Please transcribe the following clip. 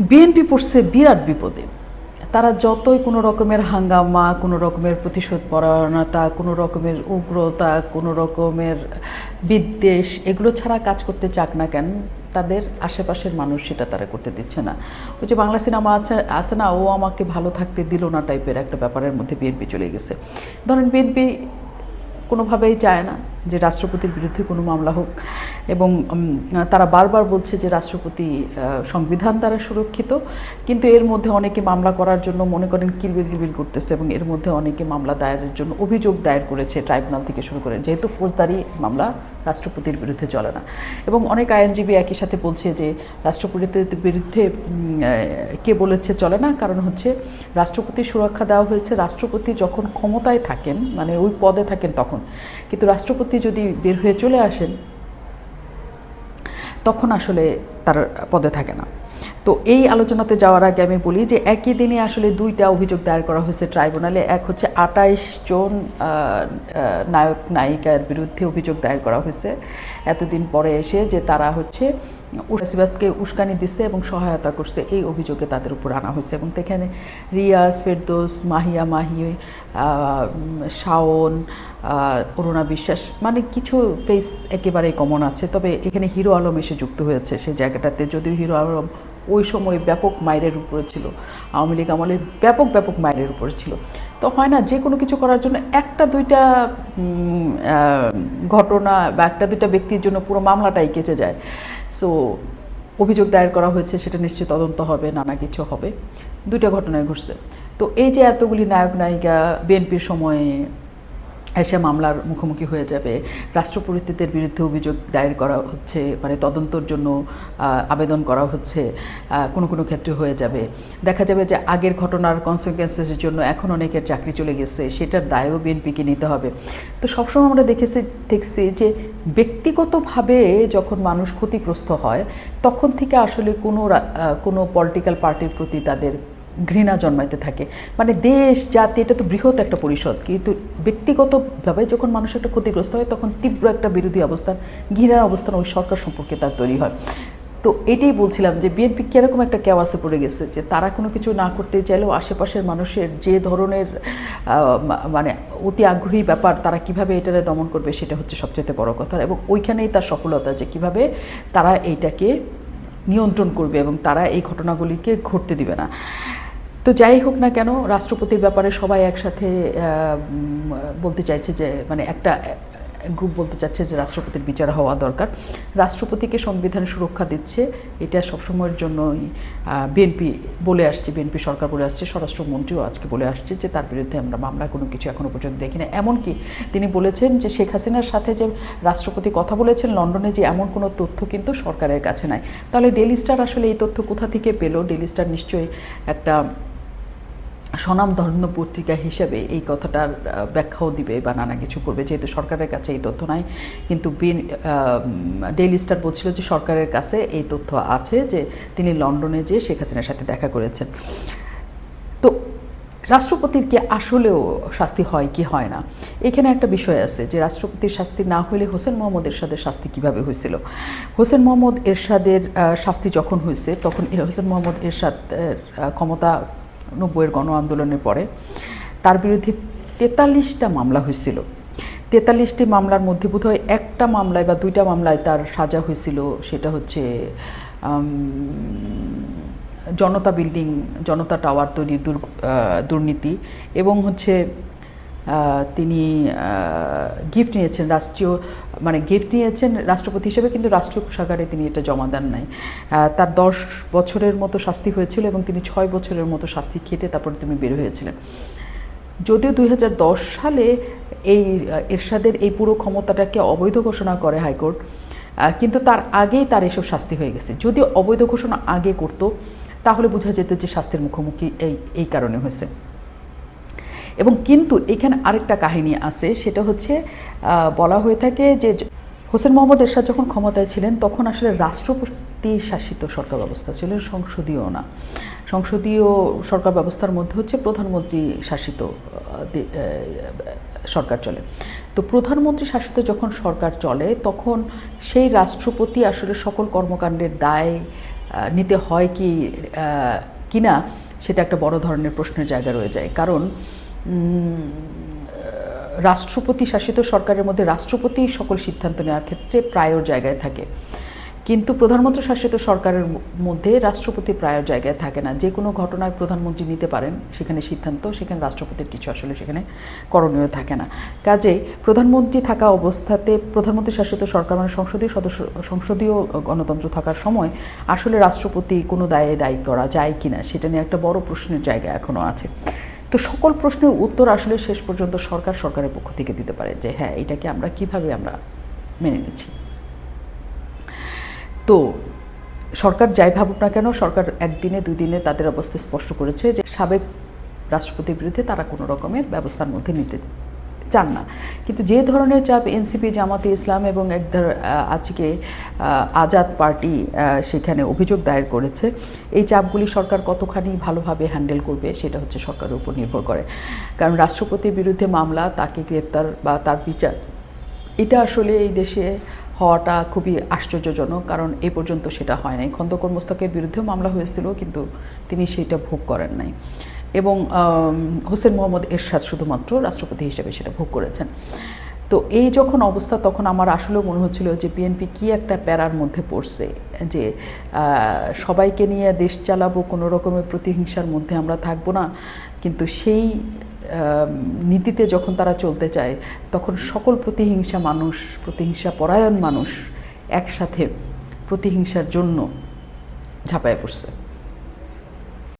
BNP পড়ছে বিরাট বিপদে। তারা যতই কোনো রকমের হাঙ্গামা, কোনো রকমের প্রতিশোধ পরায়ণতা, কোনো রকমের উগ্রতা, কোনো রকমের বিদ্বেষ এগুলো ছাড়া কাজ করতে চাক না কেন, তাদের আশেপাশের মানুষ সেটা তারা করতে দিচ্ছে না। ওই যে বাংলা সিনেমা আছে না, ও আমাকে ভালো থাকতে দিল না টাইপের একটা ব্যাপারের মধ্যে বিএনপি চলে গেছে। ধরেন বিএনপি কোনোভাবেই চায় না যে রাষ্ট্রপতির বিরুদ্ধে কোনো মামলা হোক, এবং তারা বারবার বলছে যে রাষ্ট্রপতি সংবিধান দ্বারা সুরক্ষিত, কিন্তু এর মধ্যে অনেকে মামলা করার জন্য মনে করেন কিলবিল কিলবিল করতেছে, এবং এর মধ্যে অনেকে মামলা দায়েরের জন্য অভিযোগ দায়ের করেছে ট্রাইব্যুনাল থেকে শুরু করে, যেহেতু ফৌজদারি মামলা রাষ্ট্রপতির বিরুদ্ধে চলে না। এবং অনেক আইনজীবী একই সাথে বলছে যে রাষ্ট্রপতির বিরুদ্ধে কে বলেছে চলে না, কারণ হচ্ছে রাষ্ট্রপতির সুরক্ষা দেওয়া হয়েছে রাষ্ট্রপতি যখন ক্ষমতায় থাকেন, মানে ওই পদে থাকেন তখন, কিন্তু রাষ্ট্রপতি যদি বের হয়ে চলে আসেন তখন আসলে তার পদে থাকে না। তো এই আলোচনাতে যাওয়ার আগে আমি বলি যে একই দিনে আসলে দুইটা অভিযোগ দায়ের করা হয়েছে ট্রাইব্যুনালে। এক হচ্ছে ২৮ জন নায়ক নায়িকার বিরুদ্ধে অভিযোগ দায়ের করা হয়েছে এতদিন পরে এসে, যে তারা হচ্ছে ফ্যাসিবাদকে উস্কানি দিচ্ছে এবং সহায়তা করছে, এই অভিযোগে তাদের উপর আনা হয়েছে। এবং এখানে রিয়াজ, ফেরদৌস, মাহিয়া মাহি, শাওন, অরুণা বিশ্বাস, মানে কিছু ফেস একেবারেই কমন আছে। তবে এখানে হিরো আলম এসে যুক্ত হয়েছে সেই জায়গাটাতে, যদিও হিরো আলম ওই সময় ব্যাপক মাইরের উপরে ছিল, আওয়ামী লীগ আমলের ব্যাপক মাইরের উপরে ছিল। তো হয় না যে কোনো কিছু করার জন্য একটা দুইটা ঘটনা বা একটা দুইটা ব্যক্তির জন্য পুরো মামলাটাই কেচে যায়। সো অভিযোগ দায়ের করা হয়েছে, সেটা নিশ্চয়ই তদন্ত হবে, নানা কিছু হবে। দুইটা ঘটনায় ঘটছে। তো এই যে এতগুলি নায়ক নায়িকা বিএনপির সময়ে এসে মামলার মুখোমুখি হয়ে যাবে, রাষ্ট্রপতিদের বিরুদ্ধে অভিযোগ দায়ের করা হচ্ছে, মানে তদন্তর জন্য আবেদন করা হচ্ছে, কোনো ক্ষেত্রে হয়ে যাবে, দেখা যাবে যে আগের ঘটনার কনসিকুয়েন্সেসের জন্য এখন অনেকের চাকরি চলে গেছে, সেটার দায়ও বিএনপিকে নিতে হবে। তো সবসময় আমরা দেখছি যে ব্যক্তিগতভাবে যখন মানুষ ক্ষতিগ্রস্ত হয় তখন থেকে আসলে কোনো পলিটিক্যাল পার্টির প্রতি তাদের ঘৃণা জন্মাইতে থাকে। মানে দেশ জাতি এটা তো বৃহৎ একটা পরিষদ, কিন্তু ব্যক্তিগতভাবে যখন মানুষ একটা ক্ষতিগ্রস্ত হয় তখন তীব্র একটা বিরোধী অবস্থান, ঘৃণার অবস্থান ওই সরকার সম্পর্কে তার তৈরি হয়। তো এটাই বলছিলাম যে বিএনপি কীরকম একটা কেওয়াসে পড়ে গেছে, যে তারা কোনো কিছু না করতে চাইলেও আশেপাশের মানুষের যে ধরনের মানে অতি আগ্রহী ব্যাপার, তারা কিভাবে এটারে দমন করবে সেটা হচ্ছে সবচেয়ে বড় কথা। এবং ওইখানেই তার সফলতা, যে কিভাবে তারা এইটাকে নিয়ন্ত্রণ করবে এবং তারা এই ঘটনাগুলিকে ঘটতে দিবে না। তো যাই হোক না কেন, রাষ্ট্রপতির ব্যাপারে সবাই একসাথে বলতে চাইছে যে, মানে একটা গ্রুপ বলতে চাচ্ছে যে রাষ্ট্রপতির বিচার হওয়া দরকার। রাষ্ট্রপতিকে সংবিধান সুরক্ষা দিচ্ছে, এটা সবসময়ের জন্যই বিএনপি বলে আসছে, বিএনপি সরকার বলে আসছে, স্বরাষ্ট্রমন্ত্রীও আজকে বলে আসছে যে তার বিরুদ্ধে আমরা মামলা কোনো কিছু এখনও পর্যন্ত দেখি না। এমনকি তিনি বলেছেন যে শেখ হাসিনার সাথে যে রাষ্ট্রপতি কথা বলেছেন লন্ডনে, যে এমন কোনো তথ্য কিন্তু সরকারের কাছে নাই। তাহলে ডেইলি স্টার আসলে এই তথ্য কোথা থেকে পেল? ডেইলি স্টার নিশ্চয়ই একটা স্বনামধন্য পত্রিকা হিসেবে এই কথাটার ব্যাখ্যাও দিবে বা নানা কিছু করবে, যেহেতু সরকারের কাছে এই তথ্য নাই। কিন্তু ডেইলি স্টার বলছিল যে সরকারের কাছে এই তথ্য আছে যে তিনি লন্ডনে যেয়ে শেখ হাসিনার সাথে দেখা করেছেন। তো রাষ্ট্রপতির কি আসলেও শাস্তি হয় কি হয় না, এখানে একটা বিষয় আছে যে রাষ্ট্রপতির শাস্তি না হলে হোসেন মোহাম্মদ এরশাদের শাস্তি কিভাবে হয়েছিল। হোসেন মোহাম্মদ এরশাদের শাস্তি যখন হয়েছে তখন হোসেন মোহাম্মদ এরশাদ ক্ষমতা ৯০-এর গণ আন্দোলনের পরে তার বিরুদ্ধে ৪৩টা মামলা হয়েছিল। ৪৩টি মামলার মধ্যে বোধহয় একটা মামলায় বা দুইটা মামলায় তার সাজা হয়েছিল, সেটা হচ্ছে জনতা বিল্ডিং, জনতা টাওয়ার তৈরির দুর্নীতি, এবং হচ্ছে তিনি গিফট নিয়েছেন গিফট নিয়েছেন রাষ্ট্রপতি হিসেবে, কিন্তু রাষ্ট্রীয় কোষাগারে তিনি এটা জমা দেন নাই। তার ১০ বছরের মতো শাস্তি হয়েছিল এবং তিনি ৬ বছরের মতো শাস্তি খেটে তারপরে তিনি বের হয়েছিলেন। যদিও ২০১০ সালে এই এরশাদের এই পুরো ক্ষমতাটাকে অবৈধ ঘোষণা করে হাইকোর্ট, কিন্তু তার আগেই তার এসব শাস্তি হয়ে গেছে। যদিও অবৈধ ঘোষণা আগে করতো তাহলে বোঝা যেত যে শাস্তির মুখোমুখি এই কারণে হয়েছে। এবং কিন্তু এখানে আরেকটা কাহিনী আছে, সেটা হচ্ছে বলা হয়ে থাকে যে হোসেন মোহাম্মদ এরশাদ যখন ক্ষমতায় ছিলেন তখন আসলে রাষ্ট্রপতি শাসিত সরকার ব্যবস্থা ছিল, সংসদীয় না। সংসদীয় সরকার ব্যবস্থার মধ্যে হচ্ছে প্রধানমন্ত্রী শাসিত সরকার চলে। তো প্রধানমন্ত্রী শাসিত যখন সরকার চলে তখন সেই রাষ্ট্রপতি আসলে সকল কর্মকাণ্ডের দায় নিতে হয় কি কিনা সেটা একটা বড় ধরনের প্রশ্নের জায়গা রয়ে যায়। কারণ রাষ্ট্রপতি শাসিত সরকারের মধ্যে রাষ্ট্রপতি সকল সিদ্ধান্ত নেওয়ার ক্ষেত্রে প্রায়র জায়গায় থাকে, কিন্তু প্রধানমন্ত্রী শাসিত সরকারের মধ্যে রাষ্ট্রপতি প্রায়র জায়গায় থাকে না। যে কোনো ঘটনায় প্রধানমন্ত্রী নিতে পারেন সেখানে সিদ্ধান্ত, সেখানে রাষ্ট্রপতির কিছু আসলে সেখানে করণীয় থাকে না। কাজেই প্রধানমন্ত্রী থাকা অবস্থাতে প্রধানমন্ত্রী শাসিত সরকার মানে সংসদীয় গণতন্ত্র থাকার সময় আসলে রাষ্ট্রপতি কোনো দায়ী করা যায় কিনা সেটা নিয়ে একটা বড় প্রশ্নের জায়গা এখনও আছে। তো সকল প্রশ্নের উত্তর আসলে শেষ পর্যন্ত সরকারের পক্ষ থেকে দিতে পারে যে হ্যাঁ এটাকে আমরা কিভাবে আমরা মেনে নিচ্ছি। তো সরকার যাই ভাবুক না কেন, সরকার একদিনে দুদিনে তাদের অবস্থা স্পষ্ট করেছে যে সাবেক রাষ্ট্রপতির বিরুদ্ধে তারা কোনো রকমের ব্যবস্থার মধ্যে নিতে চান না। কিন্তু যে ধরনের চাপ এনসিপি, জামাতে ইসলাম এবং আজকে আজাদ পার্টি সেখানে অভিযোগ দায়ের করেছে, এই চাপগুলি সরকার কতখানি ভালোভাবে হ্যান্ডেল করবে সেটা হচ্ছে সরকারের উপর নির্ভর করে। কারণ রাষ্ট্রপতির বিরুদ্ধে মামলা, তাকে গ্রেফতার বা তার বিচার, এটা আসলে এই দেশে হওয়াটা খুবই আশ্চর্যজনক, কারণ এ পর্যন্ত সেটা হয় নাই। খন্দকার মোস্তফার বিরুদ্ধেও মামলা হয়েছিল কিন্তু তিনি সেটা ভোগ করেন নাই, এবং হোসেন মোহাম্মদ এরশাদ শুধুমাত্র রাষ্ট্রপতি হিসেবে সেটা ভোগ করেছেন। তো এই যখন অবস্থা তখন আমার আসলেও মনে হচ্ছিল যে বিএনপি কি একটা প্যারার মধ্যে পড়ছে, যে সবাইকে নিয়ে দেশ চালাবো, কোনো রকমের প্রতিহিংসার মধ্যে আমরা থাকবো না, কিন্তু সেই নীতিতে যখন তারা চলতে চায় তখন সকল প্রতিহিংসা পরায়ণ মানুষ একসাথে প্রতিহিংসার জন্য ঝাঁপায় পড়ছে।